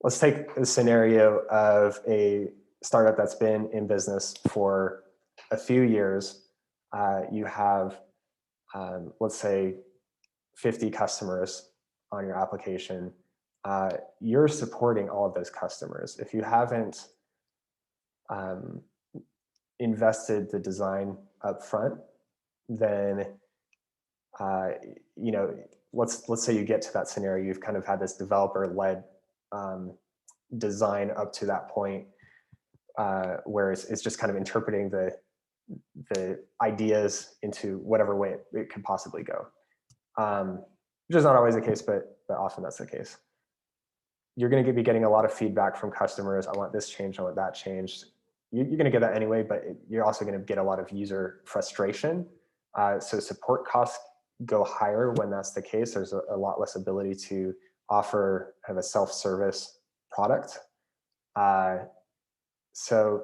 let's take a scenario of a startup that's been in business for a few years. You have, let's say, 50 customers on your application. You're supporting all of those customers. If you haven't invested the design up front, then let's say you get to that scenario, you've kind of had this developer-led design up to that point, where it's just kind of interpreting the ideas into whatever way it could possibly go, which is not always the case, but often that's the case. You're going to be getting a lot of feedback from customers. I want this changed, I want that changed. You're going to get that anyway, but you're also going to get a lot of user frustration. So support costs go higher when that's the case. There's a lot less ability to offer kind of a self-service product. So,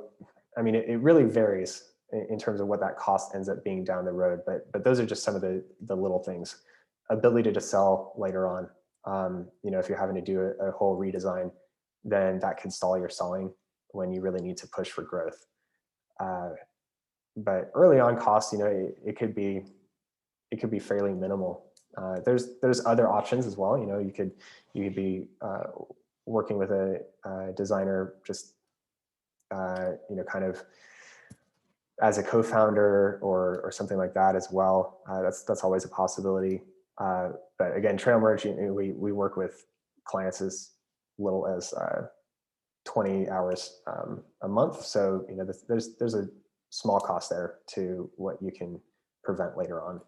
I mean, it really varies in terms of what that cost ends up being down the road. But those are just some of the little things. Ability to sell later on. If you're having to do a whole redesign, then that could stall your selling when you really need to push for growth. But early on costs, it could be fairly minimal. There's other options as well. You could be working with a designer just kind of as a co-founder or something like that as well. That's always a possibility. But again, Trailmerge, we work with clients as little as 20 hours a month. So there's a small cost there to what you can prevent later on.